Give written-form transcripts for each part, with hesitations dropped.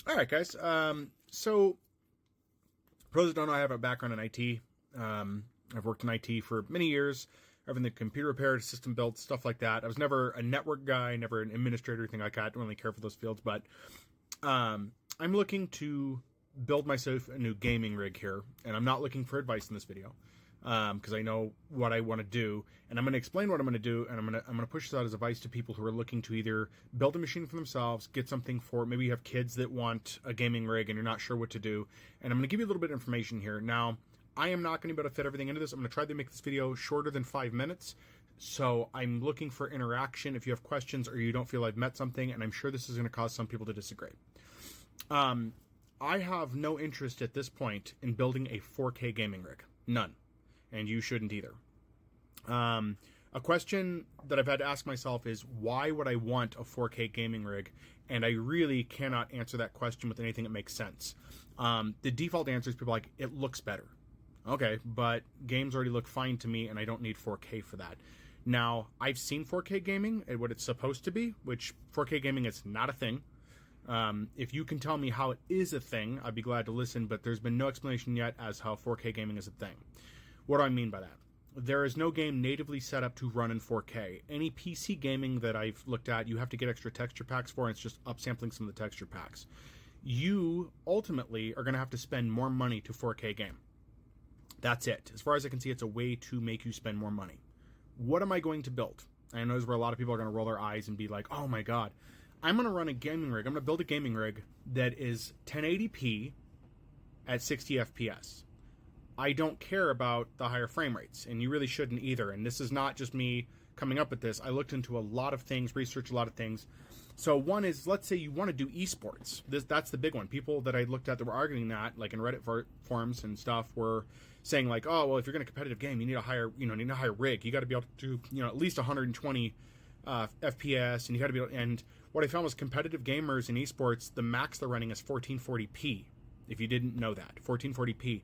All right, guys. So, for those that don't know, I have a background in IT. I've worked in IT for many years. Having the computer repaired, system built, stuff like that. I was never a network guy, never an administrator, anything like that. I don't really care for those fields, but I'm looking to build myself a new gaming rig here, and I'm not looking for advice in this video because I know what I want to do, and I'm going to explain what I'm going to do, and I'm going to push this out as advice to people who are looking to either build a machine for themselves, get something for maybe you have kids that want a gaming rig and you're not sure what to do, and I'm going to give you a little bit of information here. Now, I am not going to be able to fit everything into this. I'm going to try to make this video shorter than 5 minutes. So I'm looking for interaction if you have questions or you don't feel I've met something, and I'm sure this is going to cause some people to disagree. I have no interest at this point in building a 4K gaming rig. None. And you shouldn't either. A question that I've had to ask myself is, why would I want a 4K gaming rig? And I really cannot answer that question with anything that makes sense. The default answer is people like, it looks better. Okay, but games already look fine to me, and I don't need 4K for that. Now, I've seen 4K gaming and what it's supposed to be, which 4K gaming is not a thing. If you can tell me how it is a thing, I'd be glad to listen, but there's been no explanation yet as how 4K gaming is a thing. What do I mean by that? There is no game natively set up to run in 4K. Any PC gaming that I've looked at, you have to get extra texture packs for, and it's just upsampling some of the texture packs. You ultimately are going to have to spend more money to 4K game. That's it. As far as I can see, it's a way to make you spend more money. What am I going to build? I know this is where a lot of people are going to roll their eyes and be like, oh my god. I'm going to run a gaming rig. I'm going to build a gaming rig that is 1080p at 60 FPS. I don't care about the higher frame rates, and you really shouldn't either. And this is not just me coming up with this. I looked into a lot of things, researched a lot of things. So one is, let's say you want to do esports. That's the big one. People that I looked at that were arguing that, like in Reddit forums and stuff, were saying like, oh, well, if you're going to competitive game, you need a higher, need a higher rig. You got to be able to do, at least 120 FPS, and you got to be able, and what I found was competitive gamers in esports, the max they're running is 1440p. If you didn't know that, 1440p.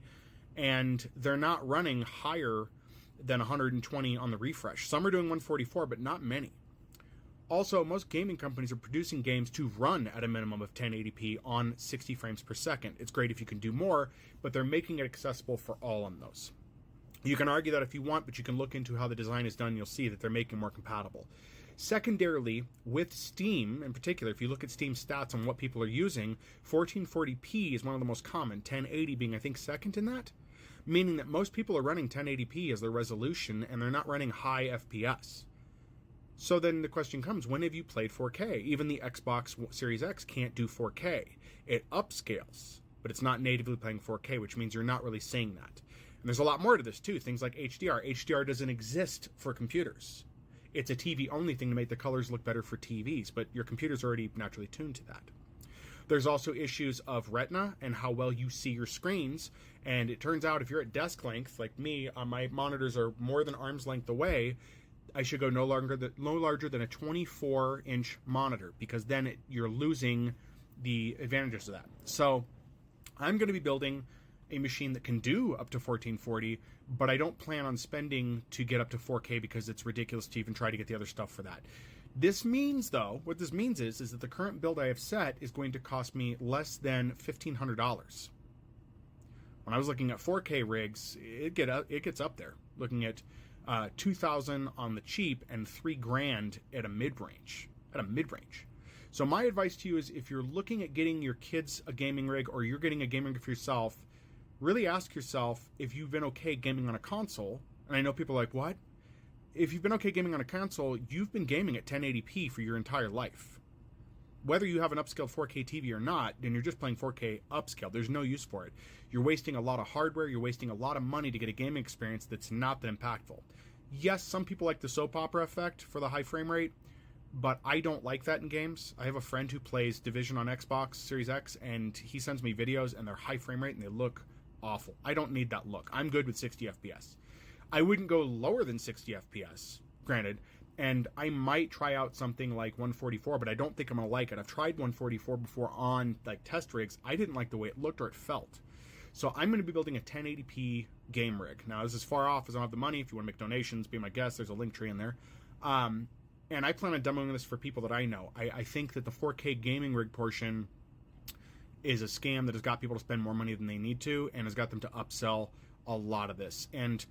And they're not running higher than 120 on the refresh. Some are doing 144, but not many. Also, most gaming companies are producing games to run at a minimum of 1080p on 60 frames per second. It's great if you can do more, but they're making it accessible for all on those. You can argue that if you want, but you can look into how the design is done, you'll see that they're making more compatible. Secondarily, with Steam in particular, if you look at Steam's stats on what people are using, 1440p is one of the most common, 1080 being, I think, second in that. Meaning that most people are running 1080p as their resolution, and they're not running high FPS. So then the question comes, when have you played 4K? Even the Xbox Series X can't do 4K. It upscales, but it's not natively playing 4K, which means you're not really seeing that. And there's a lot more to this too, things like HDR. HDR doesn't exist for computers. It's a TV-only thing to make the colors look better for TVs, but your computer's already naturally tuned to that. There's also issues of retina and how well you see your screens, and it turns out if you're at desk length, like me, my monitors are more than arm's length away, I should go no larger than a 24-inch monitor, because then you're losing the advantages of that. So I'm going to be building a machine that can do up to 1440, but I don't plan on spending to get up to 4K because it's ridiculous to even try to get the other stuff for that. This means, though, what this means is that the current build I have set is going to cost me less than $1,500. When I was looking at 4K rigs, it gets up there. Looking at $2,000 on the cheap and $3,000 at a mid-range. So my advice to you is, if you're looking at getting your kids a gaming rig, or you're getting a gaming rig for yourself, really ask yourself if you've been okay gaming on a console. And I know people are like, what? If you've been okay gaming on a console, you've been gaming at 1080p for your entire life. Whether you have an upscaled 4K TV or not, then you're just playing 4K upscaled. There's no use for it. You're wasting a lot of hardware. You're wasting a lot of money to get a gaming experience that's not that impactful. Yes, some people like the soap opera effect for the high frame rate, but I don't like that in games. I have a friend who plays Division on Xbox Series X, and he sends me videos, and they're high frame rate, and they look awful. I don't need that look. I'm good with 60 FPS. I wouldn't go lower than 60 FPS, granted, and I might try out something like 144, but I don't think I'm going to like it. I've tried 144 before on like test rigs. I didn't like the way it looked or it felt. So I'm going to be building a 1080p game rig. Now, this is far off as I don't have the money. If you want to make donations, be my guest. There's a link tree in there. And I plan on demoing this for people that I know. I think that the 4K gaming rig portion is a scam that has got people to spend more money than they need to, and has got them to upsell a lot of this. And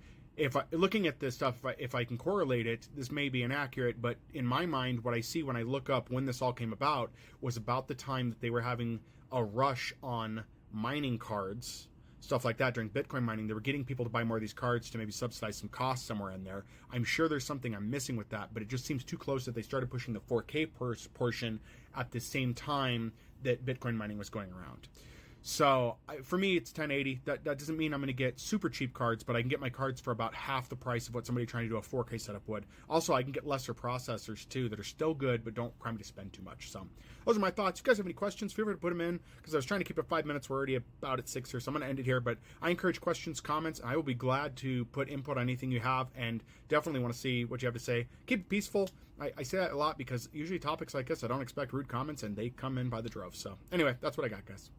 looking at this stuff, if I can correlate it, this may be inaccurate, but in my mind, what I see when I look up when this all came about was about the time that they were having a rush on mining cards, stuff like that during Bitcoin mining. They were getting people to buy more of these cards to maybe subsidize some costs somewhere in there. I'm sure there's something I'm missing with that, but it just seems too close that they started pushing the 4K portion at the same time that Bitcoin mining was going around. So for me, it's 1080. That doesn't mean I'm going to get super cheap cards, but I can get my cards for about half the price of what somebody trying to do a 4K setup would. Also, I can get lesser processors too that are still good, but don't prime me to spend too much. So those are my thoughts. If you guys have any questions, feel free to put them in, because I was trying to keep it 5 minutes. We're already about at 6 here, so I'm going to end it here. But I encourage questions, comments. I will be glad to put input on anything you have, and definitely want to see what you have to say. Keep it peaceful. I say that a lot because usually topics like this, I don't expect rude comments, and they come in by the drove. So anyway, that's what I got, guys.